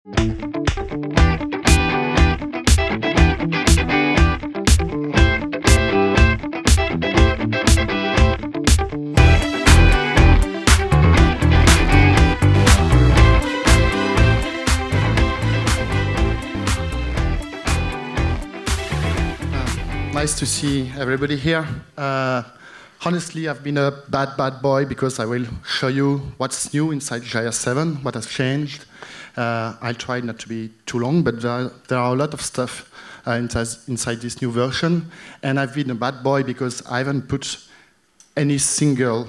Nice to see everybody here. Honestly, I've been a bad boy because I will show you what's new inside Jahia7, what has changed. I'll try not to be too long, but there are a lot of stuff inside this new version. And I've been a bad boy because I haven't put any single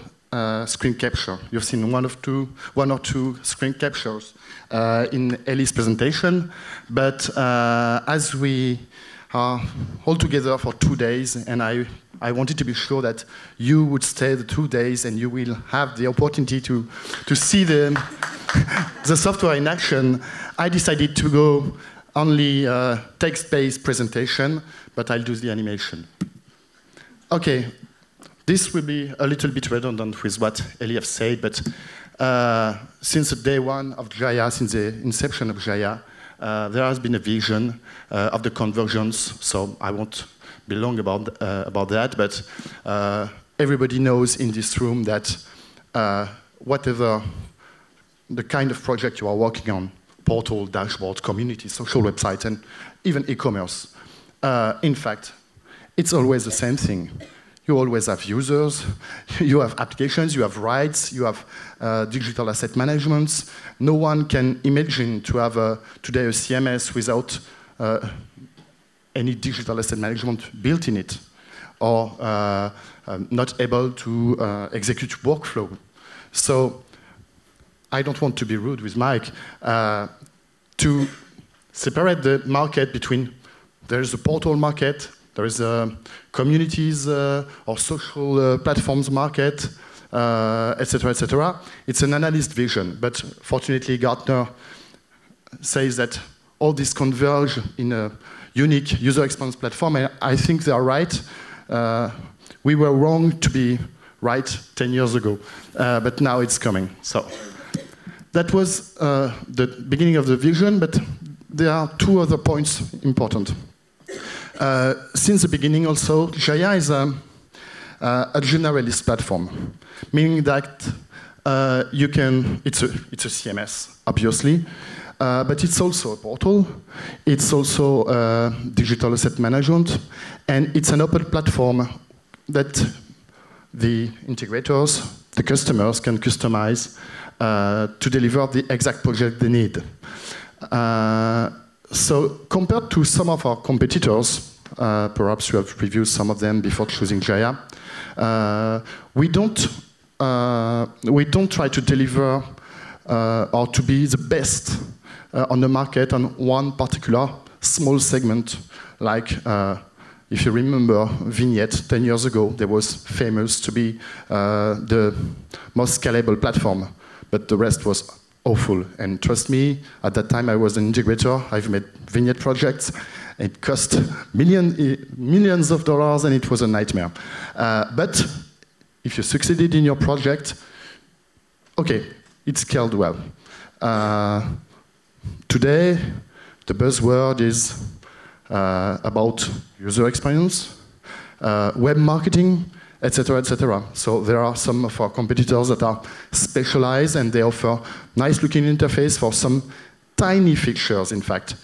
screen capture. You've seen one or two screen captures in Ellie's presentation. But as we are all together for 2 days, and I wanted to be sure that you would stay the 2 days and you will have the opportunity to see the software in action, I decided to go only text-based presentation, but I'll do the animation. Okay, this will be a little bit redundant with what Ellie has said, but since the day one of Jahia, since the inception of Jahia, there has been a vision of the convergence, so I won't be long about that, but everybody knows in this room that whatever the kind of project you are working on, portal, dashboard, community, social website, and even e-commerce, in fact, it's always the same thing. You always have users, you have applications, you have rights, you have digital asset management. No one can imagine to have today a CMS without any digital asset management built in it, or not able to execute workflow. So I don't want to be rude with Mike, to separate the market between, there is a portal market, there is a communities or social platforms market, etc., etc. It's an analyst vision, but fortunately Gartner says that all this converge in a unique user experience platform, and I think they are right. We were wrong to be right 10 years ago, but now it's coming. So that was the beginning of the vision, but there are two other points important. Since the beginning also, Jahia is a generalist platform, meaning that you can, it's a CMS, obviously, but it's also a portal, it's also digital asset management, and it's an open platform that the integrators, the customers can customize to deliver the exact project they need. So compared to some of our competitors, perhaps you have reviewed some of them before choosing Jahia, we don't try to deliver or to be the best on the market on one particular small segment, like if you remember Vignette 10 years ago, there was famous to be the most scalable platform, but the rest was awful. And trust me, at that time I was an integrator, I've made Vignette projects, it cost millions of dollars and it was a nightmare. But if you succeeded in your project, okay, it scaled well. Today, the buzzword is about user experience, web marketing, etc., etc. So there are some of our competitors that are specialized and they offer nice-looking interface for some tiny features, in fact.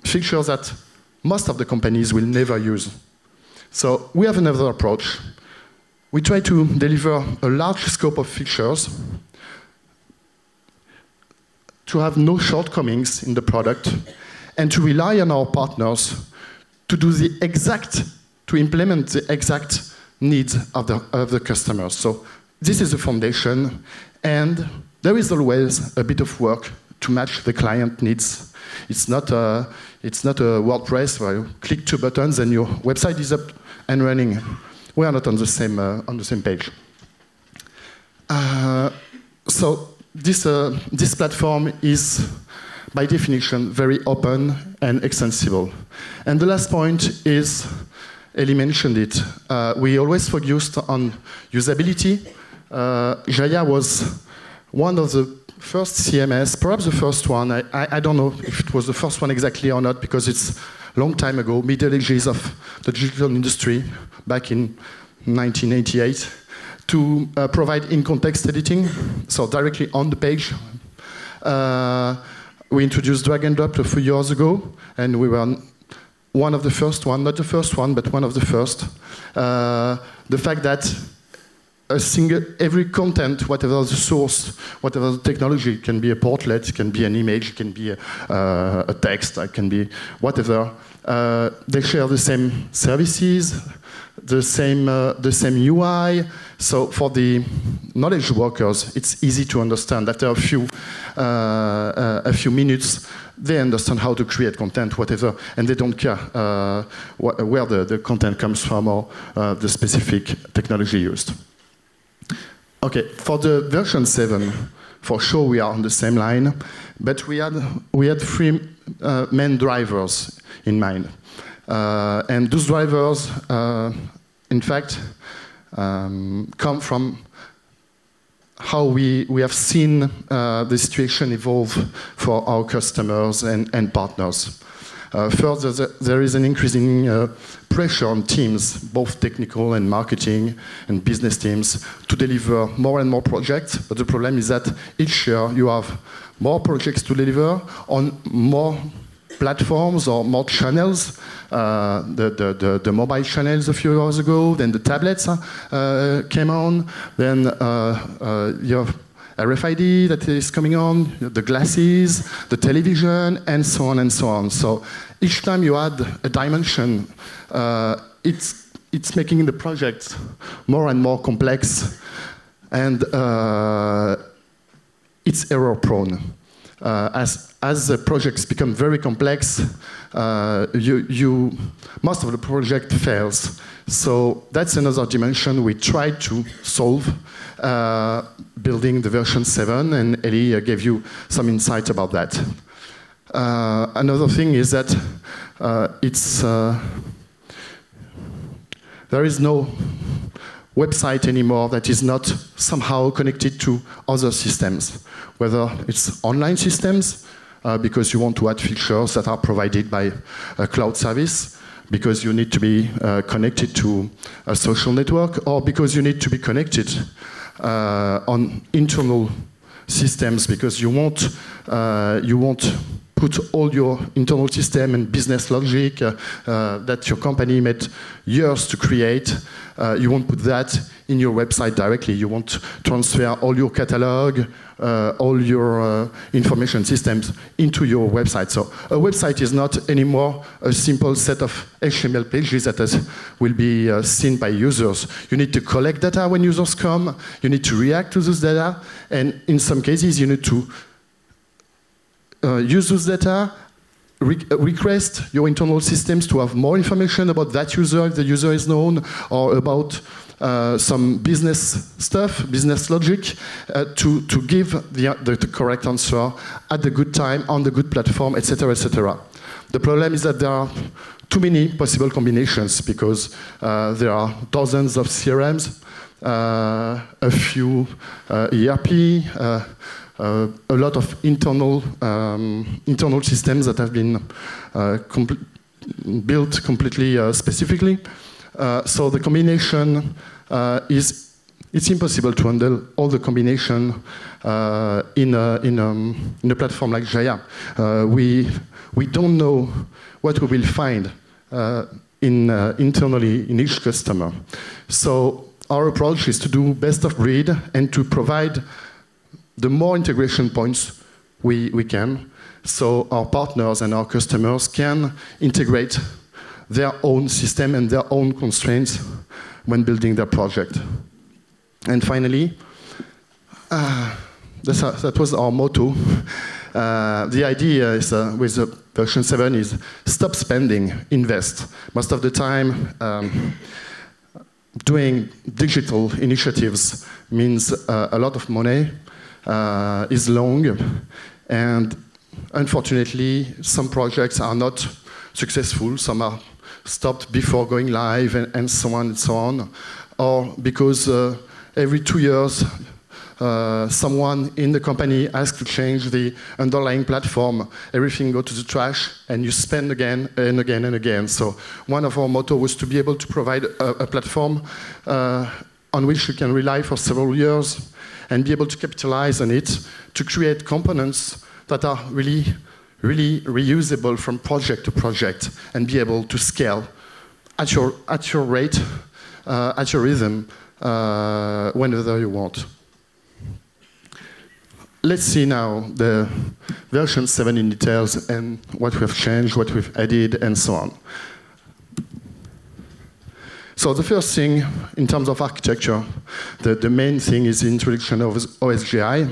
Features that most of the companies will never use. So we have another approach. We try to deliver a large scope of features to have no shortcomings in the product and to rely on our partners to do the exact, to implement the exact needs of the customers. So this is the foundation, and there is always a bit of work to match the client needs. It's not a WordPress where you click 2 buttons and your website is up and running. We are not on the same page. So this platform is, by definition, very open and extensible. And the last point is, Ellie mentioned it, we always focused on usability. Jahia was one of the first CMS, perhaps the first one. I don't know if it was the first one exactly or not, because it's a long time ago, middle ages of the digital industry, back in 1988, to provide in-context editing, so directly on the page. We introduced drag and drop a few years ago, and we were one of the first one, not the first one, but one of the first. The fact that every content, whatever the source, whatever the technology, it can be a portlet, it can be an image, it can be a text, it can be whatever. They share the same services, the same UI. So for the knowledge workers, it's easy to understand. After a few minutes, they understand how to create content, whatever, and they don't care where the content comes from or the specific technology used. Okay, for the version 7, for sure we are on the same line, but we had three main drivers in mind. And those drivers, in fact, come from how we have seen the situation evolve for our customers and partners. First, there is an increasing pressure on teams, both technical and marketing and business teams, to deliver more and more projects. But the problem is that each year you have more projects to deliver on more platforms or more channels. The mobile channels a few years ago, then the tablets came on, then you have RFID that is coming on, the glasses, the television, and so on and so on. So each time you add a dimension, it's making the project more and more complex, and it's error-prone. As the projects become very complex, most of the project fails. So that's another dimension we tried to solve, building the version 7, and Ellie gave you some insight about that. Another thing is that there is no website anymore that is not somehow connected to other systems, whether it's online systems, because you want to add features that are provided by a cloud service, because you need to be connected to a social network, or because you need to be connected on internal systems, because you won't put all your internal system and business logic that your company made years to create. You won't put that in your website directly. You won't transfer all your catalog, all your information systems into your website. So a website is not anymore a simple set of HTML pages that will be seen by users. You need to collect data when users come. You need to react to those data. And in some cases, you need to use those data, request your internal systems to have more information about that user, if the user is known, or about some business stuff, business logic, to give the correct answer at the good time, on the good platform, etc., etc. The problem is that there are too many possible combinations, because there are dozens of CRMs, a few ERP, a lot of internal systems that have been built completely specifically. So the combination it's impossible to handle all the combination in a platform like Jahia. We don't know what we will find internally in each customer. So our approach is to do best of breed and to provide the more integration points we can, so our partners and our customers can integrate their own system and their own constraints when building their project. And finally, that was our motto. The idea is, with the version 7 is stop spending, invest. Most of the time, doing digital initiatives means a lot of money, is long, and unfortunately some projects are not successful, some are stopped before going live, and so on and so on, or because every 2 years someone in the company asks to change the underlying platform, everything goes to the trash, and you spend again and again and again. So one of our motto was to be able to provide a platform on which you can rely for several years and be able to capitalize on it to create components that are really reusable from project to project and be able to scale at your rate, at your rhythm, whenever you want. Let's see now the version 7 in details and what we have changed, what we've added, and so on. So the first thing, in terms of architecture, the main thing is the introduction of OSGI.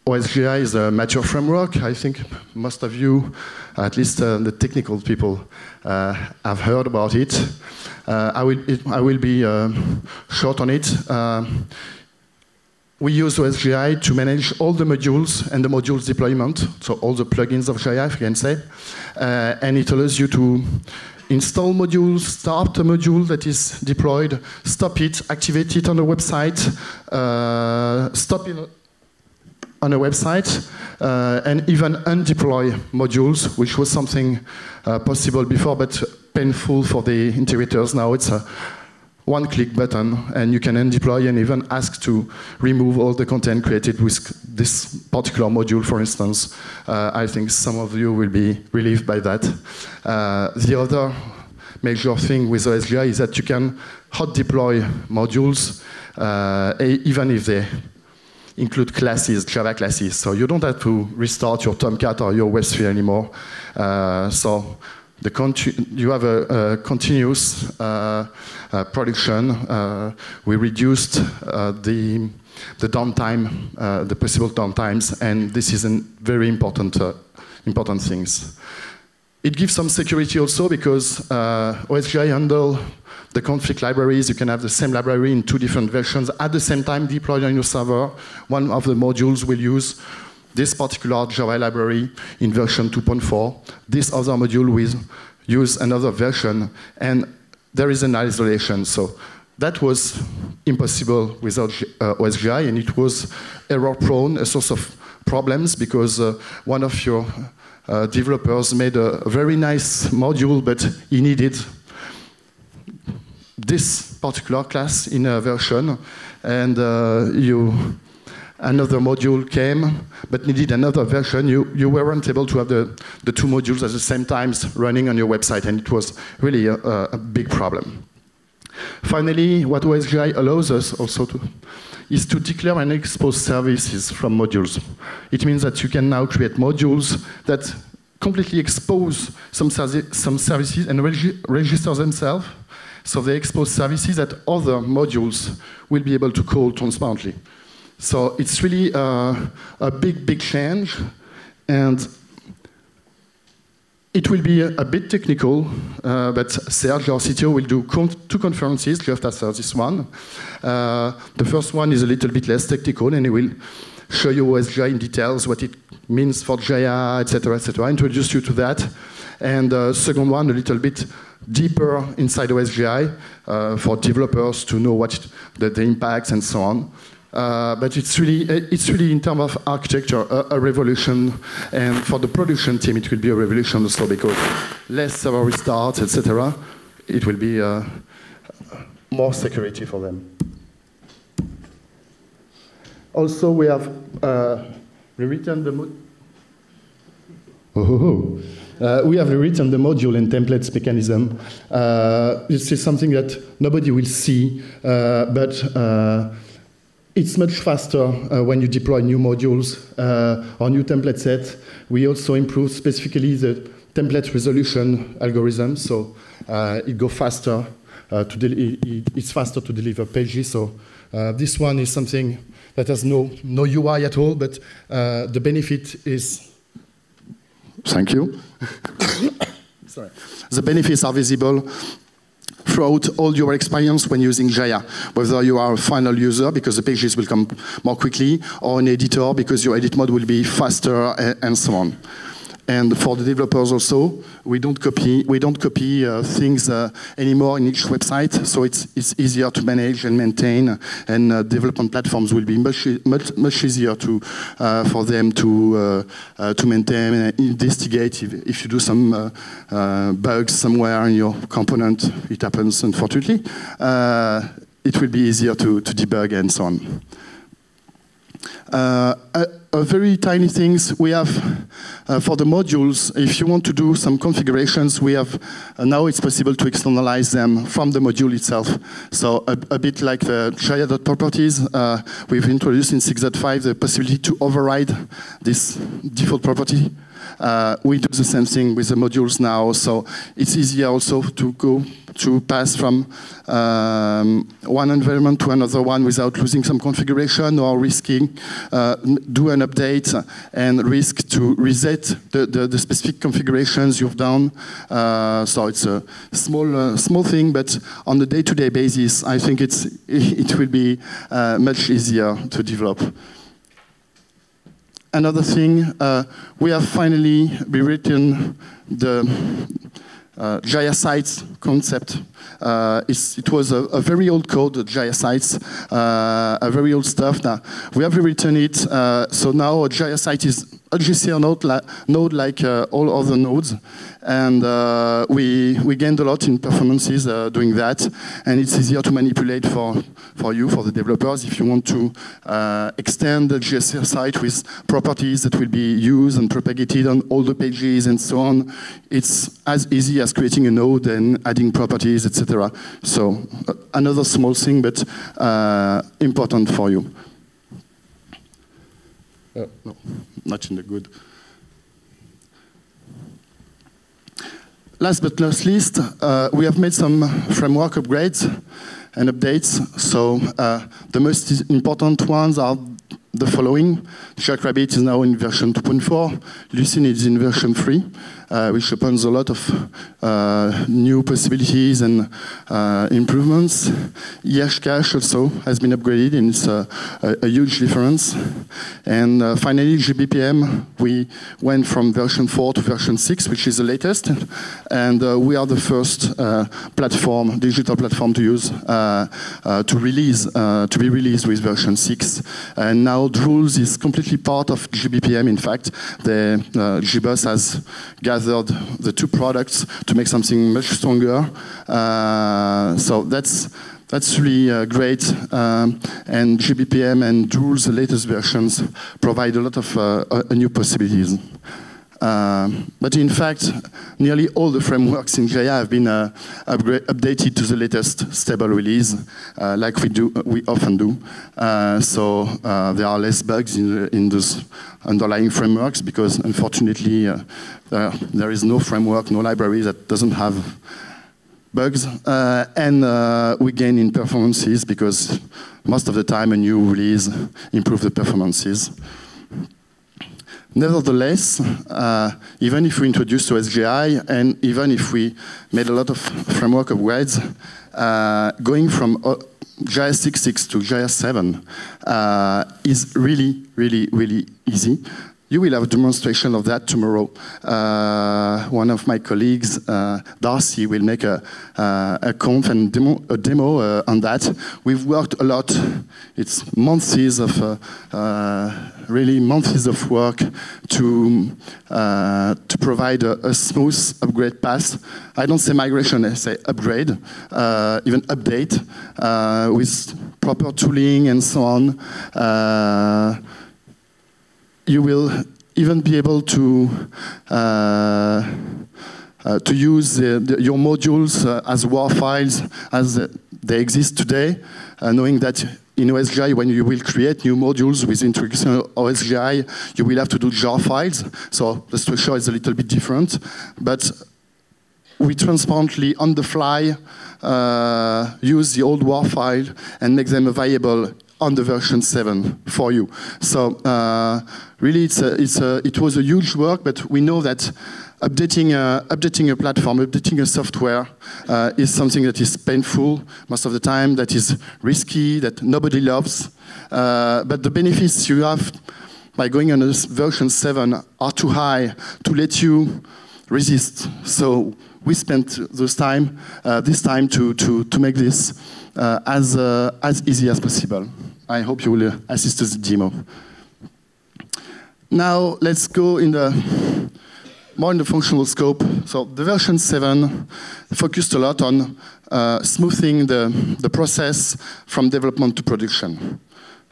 OSGI is a mature framework. I think most of you, at least the technical people, have heard about it. I will be short on it. We use OSGI to manage all the modules and the modules deployment, so all the plugins of Jahia, if you can say. And it allows you to install modules, start a module that is deployed, stop it, activate it on the website, stop it on a website, and even undeploy modules, which was something possible before, but painful for the integrators. Now it's a one-click button, and you can undeploy and even ask to remove all the content created with this particular module, for instance. I think some of you will be relieved by that. The other major thing with OSGI is that you can hot deploy modules, even if they include classes, Java classes. So you don't have to restart your Tomcat or your WebSphere anymore. So you have a continuous production. We reduced the downtime, the possible downtimes, and this is a very important things. It gives some security also because OSGI handle the config libraries. You can have the same library in 2 different versions at the same time deployed on your server. One of the modules will use this particular Java library in version 2.4. This other module will use another version, and there is an isolation. So that was impossible without OSGI, and it was error-prone, a source of problems, because one of your developers made a very nice module, but he needed this particular class in a version, and another module came, but needed another version. You weren't able to have the 2 modules at the same time running on your website, and it was really a big problem. Finally, what OSGI allows us also is to declare and expose services from modules. It means that you can now create modules that completely expose some services and register themselves. So they expose services that other modules will be able to call transparently. So it's really a big change, and it will be a bit technical, but Serge, our CTO, will do 2 conferences just after this one. The first one is a little bit less technical, and he will show you OSGI in details, what it means for Jahia, etc., introduce you to that. And the second one, a little bit deeper inside OSGI for developers to know what the impacts and so on. But it's really in terms of architecture a revolution, and for the production team it will be a revolution also, because less server restarts, etc. It will be more security for them. Also, we have rewritten the we have rewritten the module and templates mechanism. This is something that nobody will see, but it's much faster when you deploy new modules or new template sets. We also improve specifically the template resolution algorithm, so it goes faster. It's faster to deliver pages. So this one is something that has no UI at all, but the benefit is. Thank you. Sorry. The benefits are visible throughout all your experience when using Jahia, whether you are a final user because the pages will come more quickly, or an editor because your edit mode will be faster, and so on. And for the developers also, we don't copy things anymore in each website, so it's easier to manage and maintain, and development platforms will be much easier for them to maintain and investigate if you do some bugs somewhere in your component. It happens, unfortunately. It will be easier to debug and so on. Very tiny things we have for the modules. If you want to do some configurations, we have now it's possible to externalize them from the module itself. So a bit like the Jahia.properties, we've introduced in 6.5 the possibility to override this default property. We do the same thing with the modules now, so it's easier also to pass from one environment to another one without losing some configuration or risking do an update and risk to reset the specific configurations you've done. So it's a small thing, but on a day-to-day basis, I think it will be much easier to develop. Another thing, we have finally rewritten the Jahia sites concept. It was a very old code, the Jahia sites, a very old stuff. Now we have rewritten it, so now a Jahia site is a GCR node like all other nodes, and we gained a lot in performances doing that, and it's easier to manipulate for you, for the developers, if you want to extend the GCR site with properties that will be used and propagated on all the pages and so on. It's as easy as creating a node and adding properties, etc. So another small thing, but important for you. No, not in the good. Last but not least, we have made some framework upgrades and updates. So the most important ones are the following. Jackrabbit is now in version 2.4. Lucene is in version 3, which opens a lot of new possibilities and improvements. Cache also has been upgraded, and it's a huge difference. And finally, GBPM, we went from version 4 to version 6, which is the latest. And we are the first digital platform to use, to be released with version 6. And now Drools is completely part of GBPM. In fact, the GBus has gathered the two products to make something much stronger. So that's really great. And GBPM and Drools, the latest versions, provide a lot of new possibilities. But in fact, nearly all the frameworks in Jahia have been updated to the latest stable release, like we often do. So there are less bugs in those underlying frameworks, because unfortunately there is no framework, no library that doesn't have bugs. And we gain in performances, because most of the time a new release improves the performances. Nevertheless, even if we introduced OSGI, and even if we made a lot of framework upgrades, going from Jahia 6.6 to Jahia7 is really, really, really easy. You will have a demonstration of that tomorrow. One of my colleagues, Darcy, will make a conf and a demo on that. We've worked a lot. It's months of really months of work to provide a smooth upgrade path. I don't say migration, I say upgrade, even update with proper tooling and so on. You will even be able to use your modules as WAR files as they exist today, knowing that in OSGI, when you will create new modules with introduction of OSGI, you will have to do jar files. So the structure is a little bit different, but we transparently, on the fly, use the old WAR file and make them available on the version 7 for you. So really, it was a huge work, but we know that updating a platform, updating a software is something that is painful most of the time, that is risky, that nobody loves. But the benefits you have by going on this version 7 are too high to let you resist. So we spent this time to make this as easy as possible. I hope you will assist to the demo. Now let's go more in the functional scope. So the version 7 focused a lot on smoothing the process from development to production.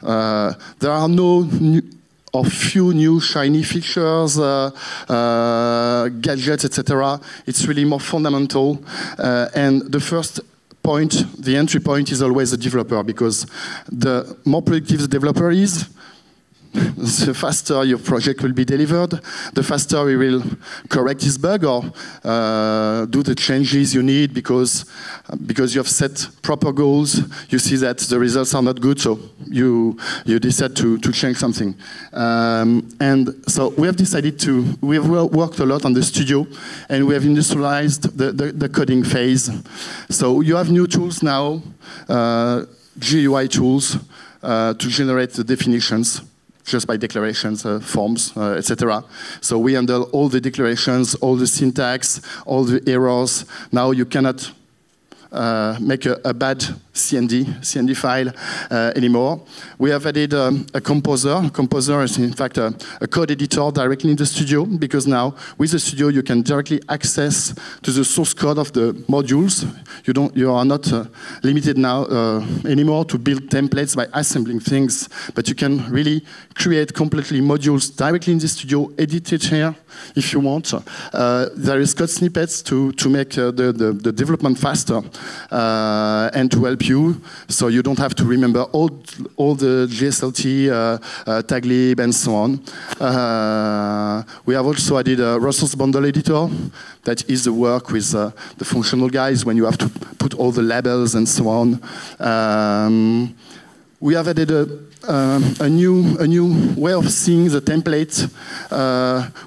There are few new shiny features, gadgets, etc. It's really more fundamental. And the first point, the entry point, is always the developer, because the more productive the developer is, the faster your project will be delivered, the faster we will correct this bug or do the changes you need because you have set proper goals. You see that the results are not good, so you decide to change something. And so we have worked a lot on the studio, and we have industrialized the coding phase. So you have new tools now, GUI tools, to generate the definitions just by declarations, forms, etc. So we handle all the declarations, all the syntax, all the errors. Now you cannot make a bad CND file anymore. We have added a composer. A composer is in fact a code editor directly in the studio, because now with the studio you can directly access to the source code of the modules. You are not limited now anymore to build templates by assembling things, but you can really create completely modules directly in the studio, edit it here if you want. There is code snippets to make the development faster and to help you, so you don't have to remember all the GSLT, taglib, and so on. We have also added a resource bundle editor. That is the work with the functional guys when you have to put all the labels and so on. We have added a new way of seeing the template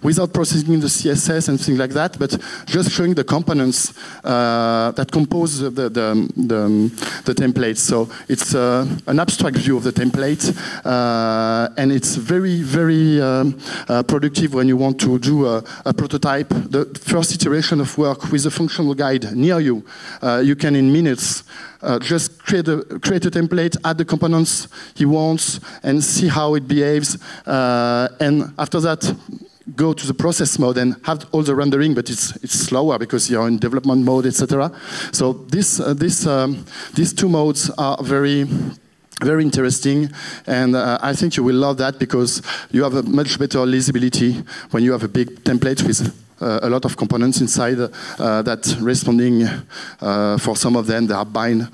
without processing the CSS and things like that, but just showing the components that compose the template. So it's an abstract view of the template, and it's very, very productive when you want to do a prototype. The first iteration of work with a functional guide near you, you can in minutes just create a template, add the components he wants, and see how it behaves. And after that, go to the process mode and have all the rendering, but it's slower because you're in development mode, etc. So these two modes are very interesting, and I think you will love that, because you have a much better leasability when you have a big template with a lot of components inside that responding. For some of them, they are bind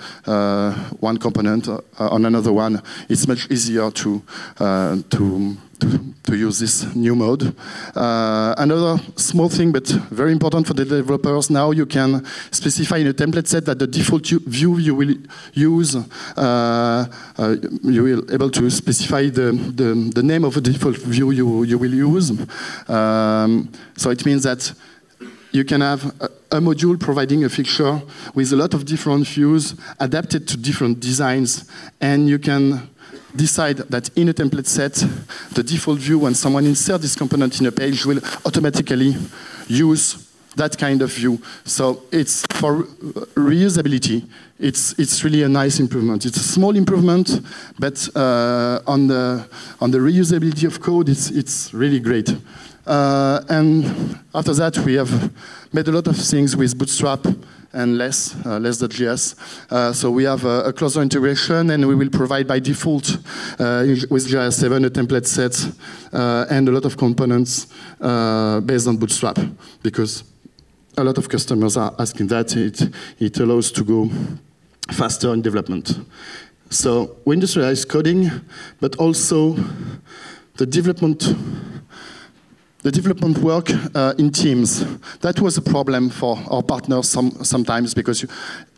one component on another one. It's much easier to use this new mode. Another small thing, but very important for the developers, now you can specify in a template set that the default view you will use, you will able to specify the name of the default view you will use. So it means that you can have a module providing a feature with a lot of different views adapted to different designs, and you can decide that in a template set, the default view, when someone inserts this component in a page, will automatically use that kind of view. So it's for reusability. It's really a nice improvement. It's a small improvement, but on the reusability of code, it's really great. And after that, we have made a lot of things with Bootstrap and less.js. So we have a closer integration, and we will provide by default with Jahia7 a template set and a lot of components based on Bootstrap, because a lot of customers are asking that. It allows to go faster in development. So we industrialize coding, but also the development work in teams. That was a problem for our partners sometimes, because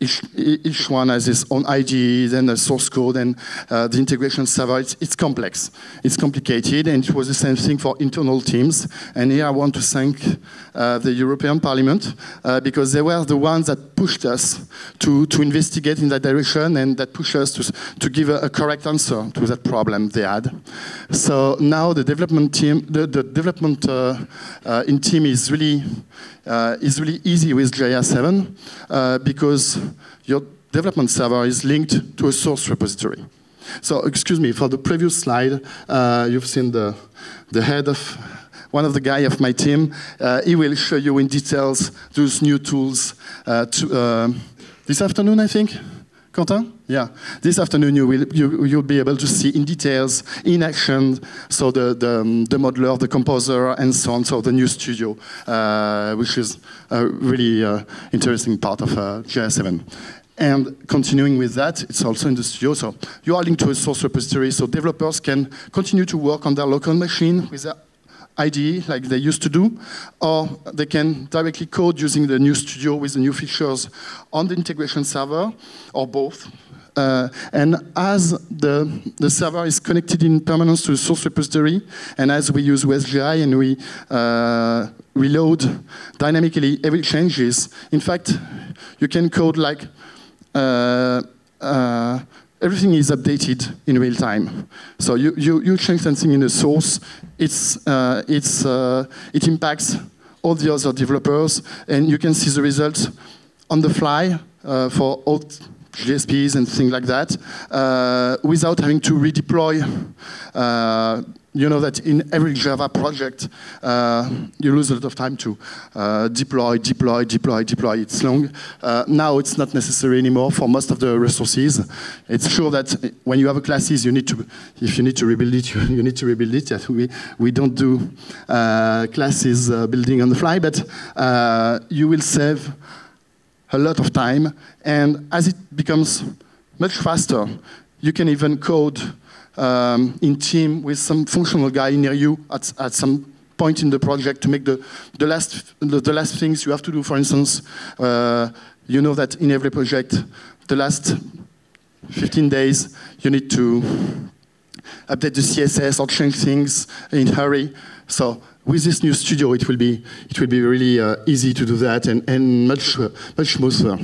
each one has its own ID, then a source code, and the integration server. It's complex. It's complicated, and it was the same thing for internal teams. And here I want to thank the European Parliament, because they were the ones that pushed us to investigate in that direction, and that pushed us to give a correct answer to that problem they had. So now the development team, the development in team is really easy with Jahia7 because your development server is linked to a source repository. So excuse me, for the previous slide, you've seen the head of one of the guys of my team. He will show you in details those new tools this afternoon, I think. Quentin? Yeah. This afternoon you'll be able to see in details, in action, so the modeler, the composer, and so on, so the new studio, which is a really interesting part of Jahia7. And continuing with that, it's also in the studio. So you are linked to a source repository, so developers can continue to work on their local machine with their IDE like they used to do, or they can directly code using the new studio with the new features on the integration server, or both. And as the server is connected in permanence to the source repository, and as we use WSGI and we reload dynamically every changes, in fact, you can code like everything is updated in real time. So you change something in the source, it impacts all the other developers, and you can see the results on the fly for all GSPs and things like that, without having to redeploy. You know that in every Java project, you lose a lot of time to deploy. It's long. Now it's not necessary anymore for most of the resources. It's true that when you have a classes, you need to, if you need to rebuild it, you need to rebuild it. We don't do classes building on the fly, but you will save a lot of time. And as it becomes much faster, you can even code in team with some functional guy near you at some point in the project to make the last things you have to do. For instance, you know that in every project, the last 15 days, you need to update the CSS or change things in a hurry. So with this new studio, it will be really easy to do that and much smoother.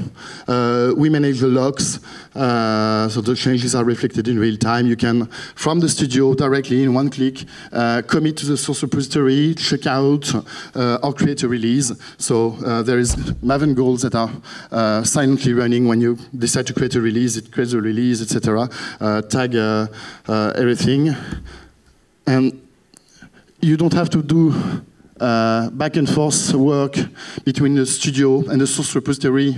We manage the logs, so the changes are reflected in real time. You can, from the studio directly in one click, commit to the source repository, check out, or create a release. So there is Maven goals that are silently running when you decide to create a release. It creates a release, etc. Tag everything, and you don't have to do back and forth work between the studio and the source repository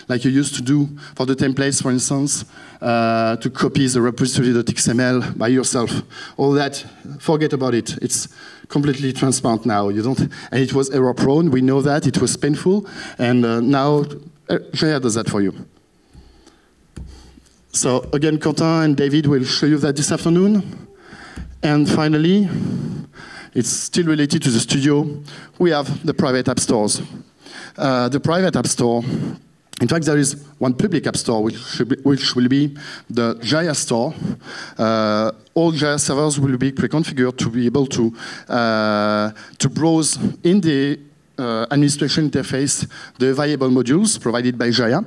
like you used to do for the templates, for instance, to copy the repository.xml by yourself. All that, forget about it. It's completely transparent now. You don't, and it was error prone. We know that it was painful, and now Jahia does that for you. So again, Quentin and David will show you that this afternoon. And finally, it's still related to the studio. We have the private app stores. The private app store, in fact, there is one public app store, which will be the Jahia store. All Jahia servers will be pre-configured to be able to browse in the administration interface the variable modules provided by Jahia.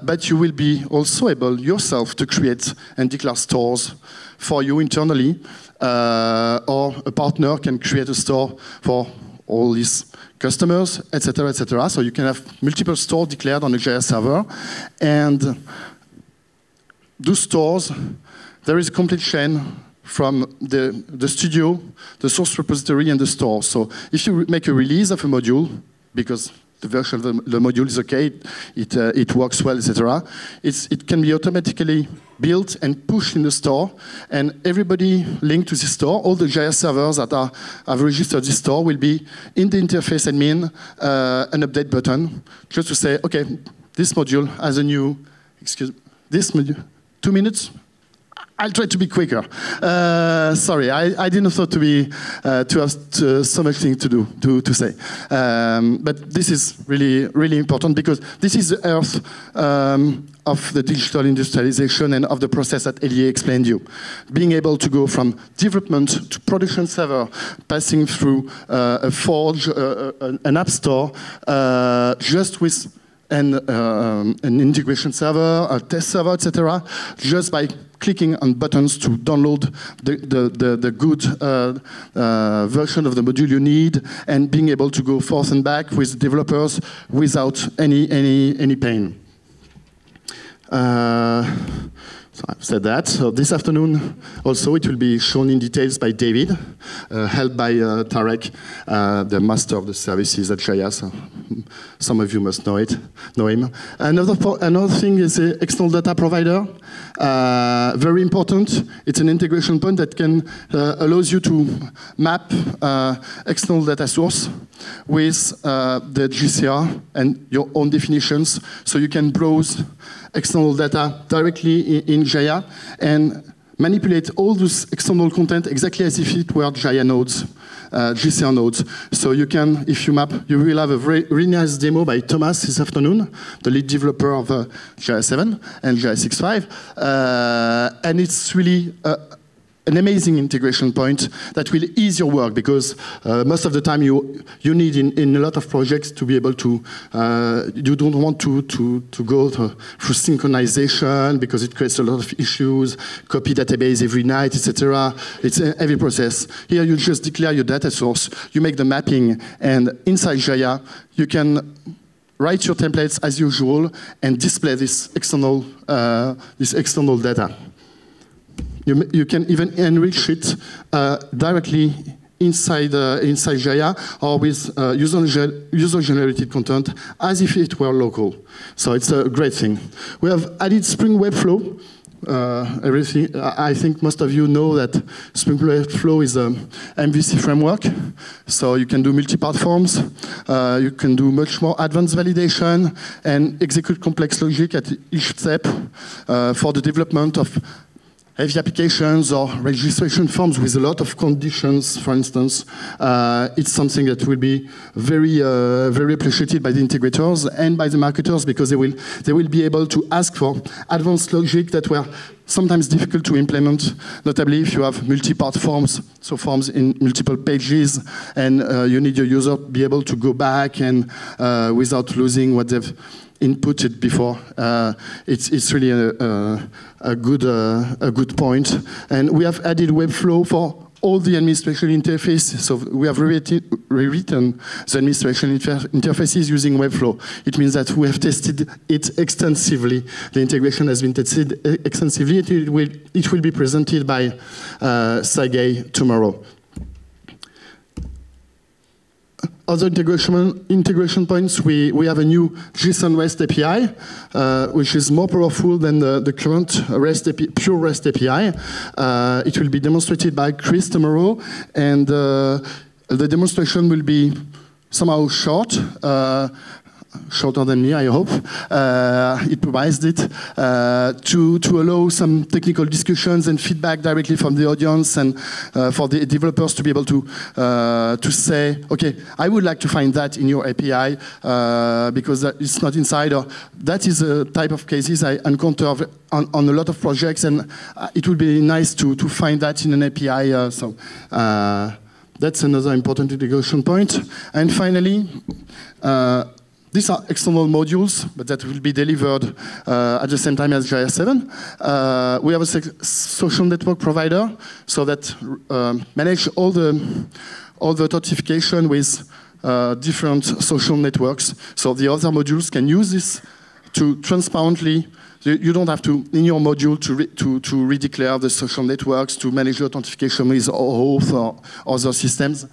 But you will be also able yourself to create and declare stores for you internally, or a partner can create a store for all these customers, etc., etc. So you can have multiple stores declared on a Jahia server, and those stores, there is a complete chain from the studio, the source repository, and the store. So if you make a release of a module, because the version of the module is okay, it works well, etc., it can be automatically built and pushed in the store, and everybody linked to this store, all the Jahia servers that have registered this store will be in the interface admin, an update button, just to say, okay, this module has a new, this module, 2 minutes? I'll try to be quicker. Sorry, I didn't thought to have so much thing to do, to say. But this is really, really important because this is the earth of the digital industrialization and of the process that Elie explained you. Being able to go from development to production server, passing through a forge, an app store, just with and an integration server, a test server, etc., just by clicking on buttons to download the good version of the module you need, and being able to go forth and back with developers without any pain. So I've said that. So this afternoon, also, it will be shown in details by David, helped by Tarek, the master of the services at Jahia. So some of you must know him. Another thing is the external data provider. Very important. It's an integration point that can allows you to map external data source with the GCR and your own definitions, so you can browse external data directly in Jahia and manipulate all this external content exactly as if it were Jahia nodes, GCR nodes. So you can, if you map, you will have a very nice demo by Thomas this afternoon, the lead developer of Jahia7 and Jahia6.5. And it's really an amazing integration point that will ease your work, because most of the time you need in a lot of projects to be able to, you don't want to go through synchronization because it creates a lot of issues, copy database every night, etc. It's a heavy process. Here you just declare your data source, you make the mapping, and inside Jahia you can write your templates as usual and display this external data. You can even enrich it directly inside Jahia, or with user-generated content as if it were local. So it's a great thing. We have added Spring Webflow. Everything. I think most of you know that Spring Webflow is a MVC framework. So you can do multi-part forms. You can do much more advanced validation and execute complex logic at each step for the development of heavy applications or registration forms with a lot of conditions, for instance. It's something that will be very appreciated by the integrators and by the marketers, because they will be able to ask for advanced logic that were sometimes difficult to implement, notably if you have multi-part forms, so forms in multiple pages, and you need your user to be able to go back and without losing what they've inputted before. It's really a good point. And we have added Webflow for all the administration interface. So we have rewritten the administration interfaces using Webflow. It means that we have tested it extensively. The integration has been tested extensively. It will be presented by Sergey tomorrow. Other integration points, we have a new JSON REST API, which is more powerful than the current pure REST API. It will be demonstrated by Chris tomorrow, and the demonstration will be somehow shorter than me, I hope. It provides it to allow some technical discussions and feedback directly from the audience, and for the developers to be able to say, okay, I would like to find that in your API because it's not inside, or that is a type of cases I encounter on a lot of projects, and it would be nice to find that in an API. That's another important integration point. And finally, these are external modules, but that will be delivered at the same time as Jahia7. We have a social network provider, so that manage all the authentication with different social networks. So the other modules can use this to transparently. You don't have to, in your module, to redeclare the social networks, to manage the authentication with OAuth or other systems.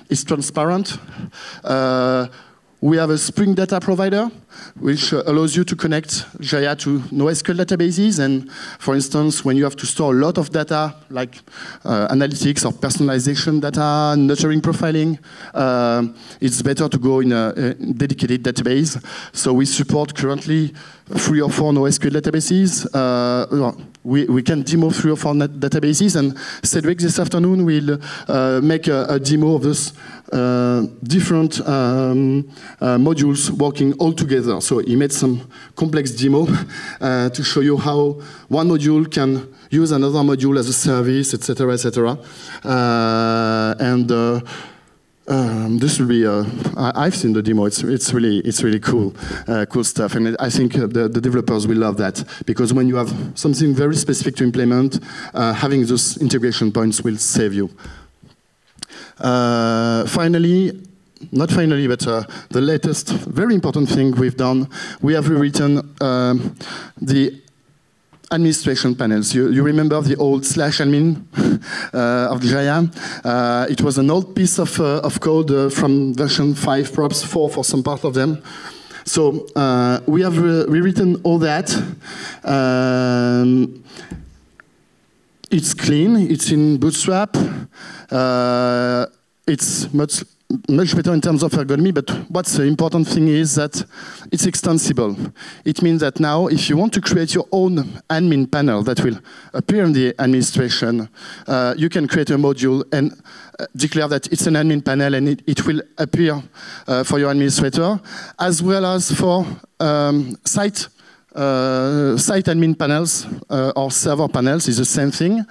It's transparent. We have a Spring Data provider, which allows you to connect Jahia to NoSQL databases. And for instance, when you have to store a lot of data, like analytics or personalization data, nurturing profiling, it's better to go in a dedicated database. So we support currently 3 or 4 NoSQL databases. We can demo 3 or 4 databases, and Cedric this afternoon will make a demo of this different modules working all together. So he made some complex demo to show you how one module can use another module as a service, etc., etc. This will be. I've seen the demo. It's really cool, cool stuff, and I think the developers will love that because when you have something very specific to implement, having those integration points will save you. Finally, not finally, but the latest very important thing we've done, we have rewritten the administration panels. You remember the old /admin of Jahia? It was an old piece of code from version 5, perhaps 4 for some part of them. So we have rewritten all that. It's clean, it's in Bootstrap. It's much better in terms of ergonomy, but what's the important thing is that it's extensible. It means that now, if you want to create your own admin panel that will appear in the administration, you can create a module and declare that it's an admin panel and it will appear for your administrator, as well as for site admin panels or server panels is the same thing.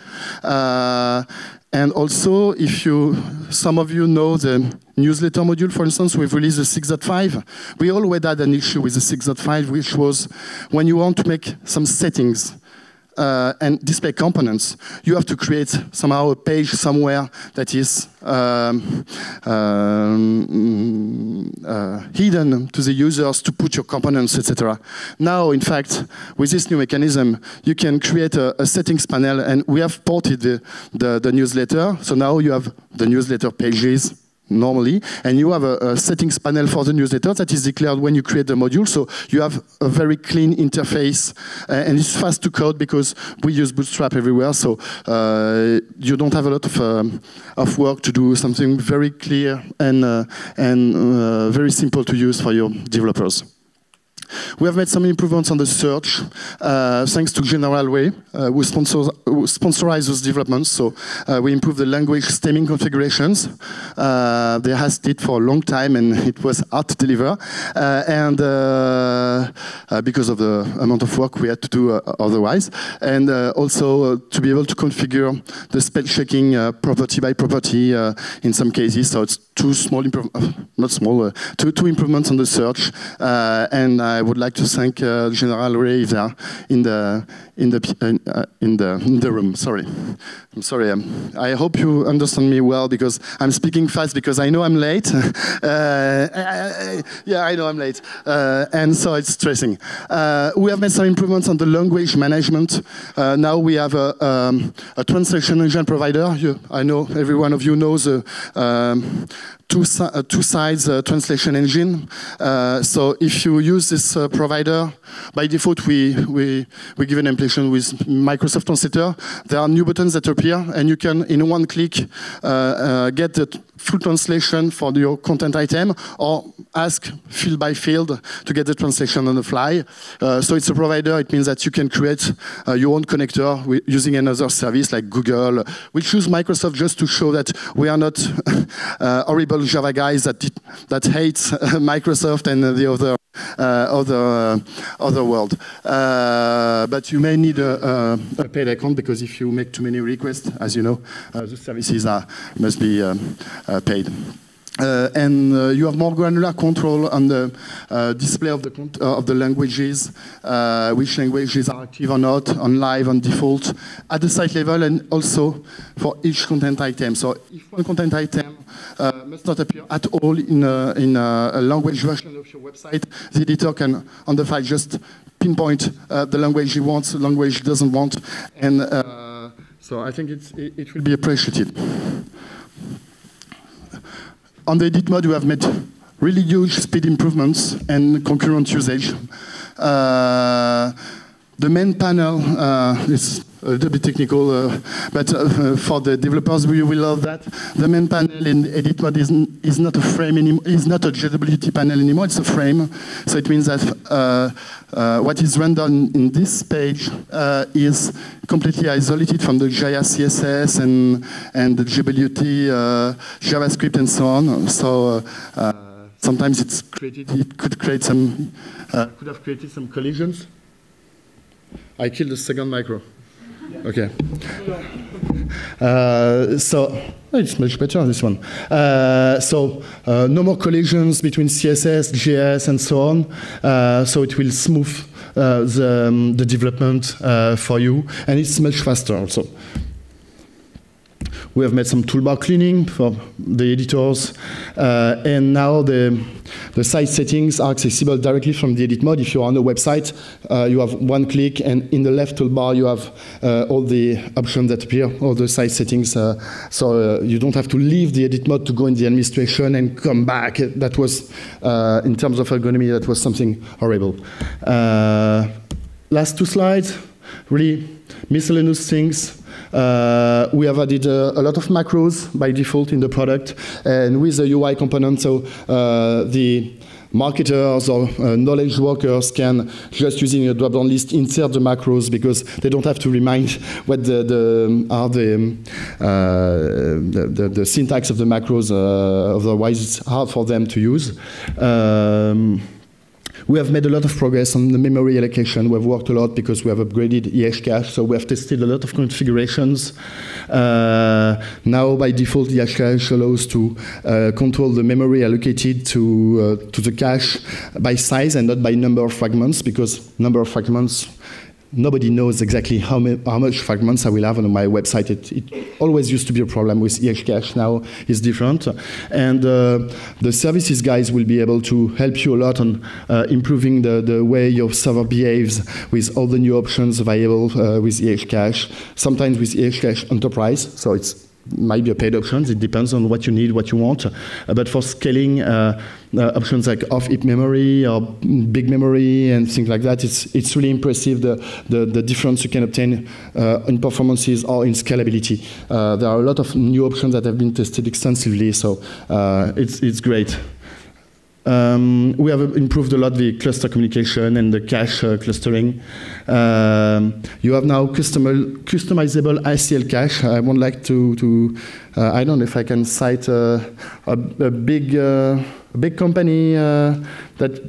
And also, if some of you know the newsletter module, for instance, we've released the 6.5. We always had an issue with the 6.5, which was when you want to make some settings and display components, you have to create somehow a page somewhere that is hidden to the users to put your components, etc. Now, in fact, with this new mechanism, you can create a settings panel, and we have ported the newsletter. So now you have the newsletter pages normally, and you have a settings panel for the newsletter that is declared when you create the module. So you have a very clean interface, and it's fast to code because we use Bootstrap everywhere. So you don't have a lot of work to do something very clear and very simple to use for your developers. We have made some improvements on the search, thanks to JahiaOne, who sponsorize those developments. So we improved the language stemming configurations. They asked it for a long time, and it was hard to deliver. And because of the amount of work we had to do otherwise. And also to be able to configure the spell checking property by property in some cases. So it's two improvements on the search. And I would like to thank JahiaOne if they are in the room. Sorry, I'm sorry. I hope you understand me well because I'm speaking fast because I know I'm late. Yeah, I know I'm late, and so it's stressing. We have made some improvements on the language management. Now we have a translation engine provider. I know every one of you knows two sides translation engine. So if you use this provider, by default we give an implementation with Microsoft Translator. There are new buttons that appear, and you can, in one click, get the full translation for your content item, or ask field by field to get the translation on the fly. So it's a provider. It means that you can create your own connector using another service like Google. We choose Microsoft just to show that we are not horrible Java guys that hates Microsoft and the other world. But you may need a paid account because if you make too many requests, as you know, the services must be paid. And you have more granular control on the display of the languages, which languages are active or not, on live, on default, at the site level, and also for each content item. So if one content item must not appear at all in a language version of your website, the editor can, on the file, just pinpoint the language he wants, the language he doesn't want, and so I think it will be appreciated. On the edit mode, we have made really huge speed improvements and concurrent usage. The main panel is a little bit technical, but for the developers, we will love that. The main panel in edit mode is not a frame anymore. Is not a JahiaOne panel anymore. It's a frame. So it means that what is rendered in this page is completely isolated from the Jahia CSS and the JahiaOne JavaScript and so on. So sometimes it could have created some collisions. I killed the second micro. Okay. It's much better, this one. No more collisions between CSS, JS, and so on. So it will smooth the development for you, and it's much faster also. We have made some toolbar cleaning for the editors, and now the site settings are accessible directly from the edit mode. If you're on a website, you have one click, and in the left toolbar you have all the options that appear, all the site settings, so you don't have to leave the edit mode to go in the administration and come back. That was, in terms of ergonomy, that was something horrible. Last two slides, really miscellaneous things. We have added a lot of macros by default in the product, and with the UI component, so the marketers or knowledge workers can, just using a drop-down list, insert the macros because they don't have to remind what the syntax of the macros, otherwise it's hard for them to use. We have made a lot of progress on the memory allocation. We have worked a lot because we have upgraded EH cache, so we have tested a lot of configurations. Now, by default, EH cache allows to control the memory allocated to the cache by size and not by number of fragments, because number of fragments, nobody knows exactly how much fragments I will have on my website. It always used to be a problem with EH cache. Now it's different. And the services guys will be able to help you a lot on improving the way your server behaves with all the new options available with EH cache. Sometimes with EH cache Enterprise, so it's might be a paid option. It depends on what you need, what you want. But for scaling, options like off-heap memory or big memory and things like that, it's really impressive the difference you can obtain in performances or in scalability. There are a lot of new options that have been tested extensively, so it's great. We have improved a lot the cluster communication and the cache clustering. You have now customizable ACL cache. I would like to I don't know if I can cite a big company that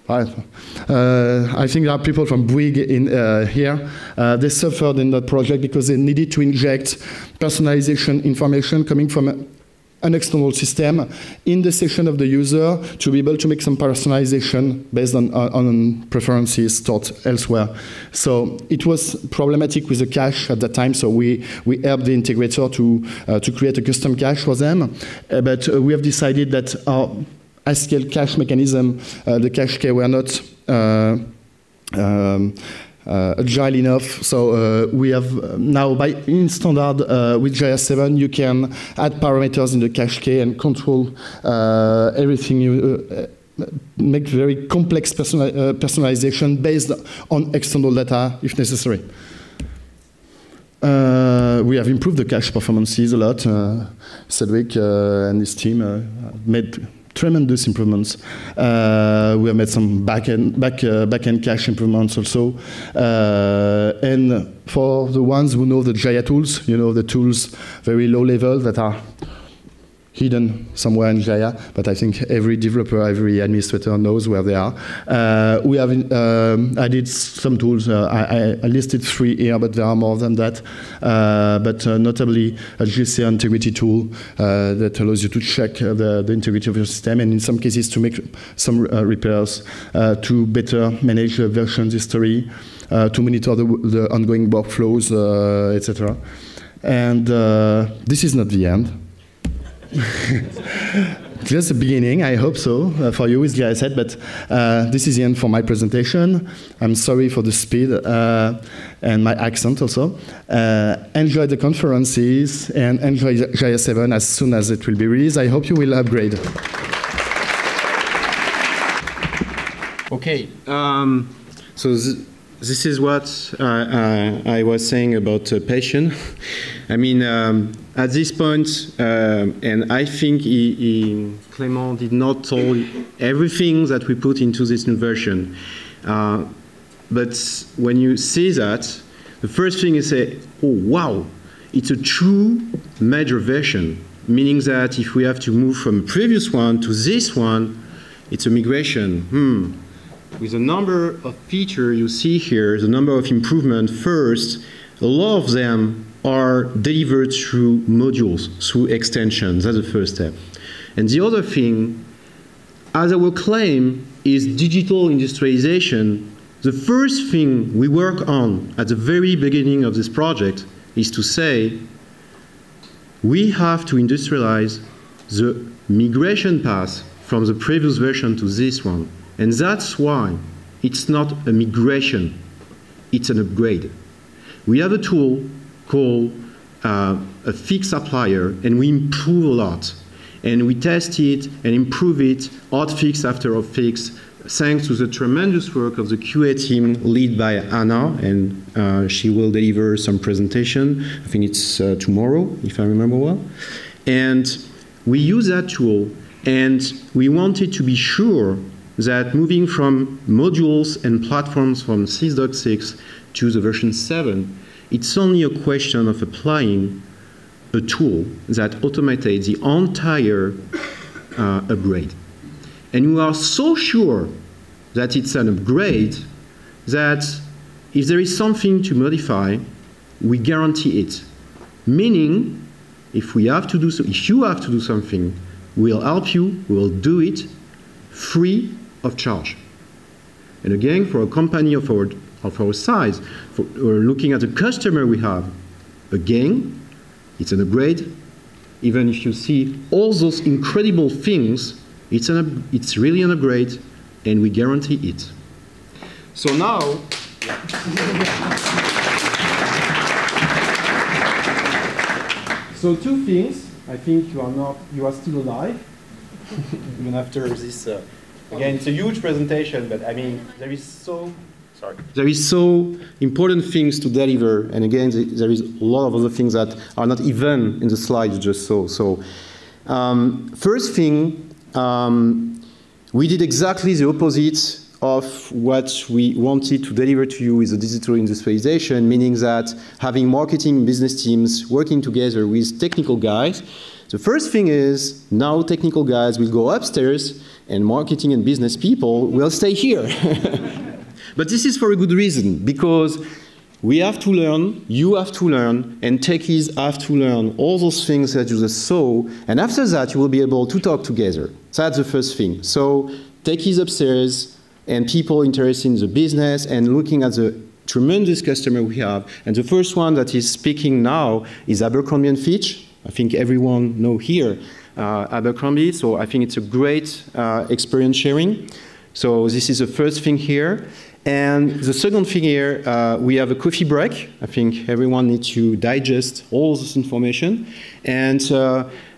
I think there are people from Bouygues in here. They suffered in that project because they needed to inject personalization information coming from an external system in the session of the user to be able to make some personalization based on preferences stored elsewhere. So it was problematic with the cache at that time, so we helped the integrator to create a custom cache for them. But we have decided that our ACL cache mechanism, the cache key, were not agile enough, so we have now, in standard with Jahia7, you can add parameters in the cache key and control everything. You make very complex personalization based on external data if necessary. We have improved the cache performances a lot. Cedric and his team made tremendous improvements. We have made some back-end cache improvements also. And for the ones who know the Jahia tools, you know the tools very low level that are hidden somewhere in Jahia, but I think every developer, every administrator knows where they are. We have added some tools. I listed 3 here, but there are more than that. But notably a GCR integrity tool that allows you to check the integrity of your system, and in some cases to make some repairs, to better manage the version history, to monitor the ongoing workflows, etc. And this is not the end. Just the beginning, I hope so, for you with Jahia7, but this is the end for my presentation. I'm sorry for the speed and my accent also. Enjoy the conferences and enjoy Jahia7 as soon as it will be released. I hope you will upgrade. Okay, so this is what I was saying about passion. I mean, at this point, and I think Clément did not tell everything that we put into this new version. But when you see that, the first thing is say, oh wow, it's a true major version, meaning that if we have to move from the previous one to this one, it's a migration. With the number of features you see here, the number of improvement, first, a lot of them are delivered through modules, through extensions. That's the first step. And the other thing, as our claim is digital industrialization, the first thing we work on at the very beginning of this project is to say, we have to industrialize the migration path from the previous version to this one. And that's why it's not a migration, it's an upgrade. We have a tool called a fix applier, and we improve a lot. And we test it and improve it, hotfix after hotfix, thanks to the tremendous work of the QA team led by Anna, and she will deliver some presentation. I think it's tomorrow, if I remember well. And we use that tool, and we wanted to be sure that moving from modules and platforms from 6.6 to the version 7, it's only a question of applying a tool that automates the entire upgrade. And we are so sure that it's an upgrade that if there is something to modify, we guarantee it. Meaning, if we have to do so, if you have to do something, we'll help you, we'll do it free of charge. And again, for a company of our size, or looking at the customer we have, again, it's an upgrade. Even if you see all those incredible things, it's really an upgrade, and we guarantee it. So now, so two things. I think you are still alive, even after this. Again, it's a huge presentation, but I mean, there is so important things to deliver, and again, there is a lot of other things that are not even in the slides you just saw. So, first thing, we did exactly the opposite of what we wanted to deliver to you with the digital industrialization, meaning that having marketing and business teams working together with technical guys. The first thing is, now technical guys will go upstairs, and marketing and business people will stay here. But this is for a good reason, because we have to learn, you have to learn, and techies have to learn all those things that you just saw, and after that you will be able to talk together. So that's the first thing. So techies upstairs, and people interested in the business, and looking at the tremendous customer we have. And the first one that is speaking now is Abercrombie & Fitch. I think everyone know here Abercrombie, so I think it's a great experience sharing. So this is the first thing here. And the second thing here, we have a coffee break. I think everyone needs to digest all this information. And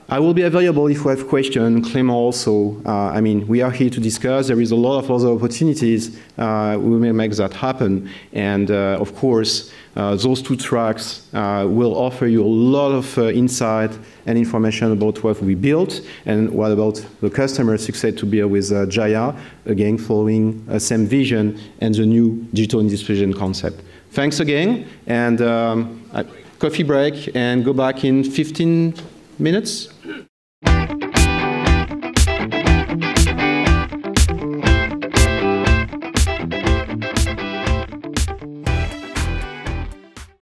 I will be available if you have questions. Clément also. I mean, we are here to discuss. There is a lot of other opportunities. We may make that happen. And of course, those two tracks will offer you a lot of insight and information about what we built and what about the customer success to be with Jahia, again, following the same vision and the new digital industrialization concept. Thanks again, and coffee break, and go back in 15 minutes.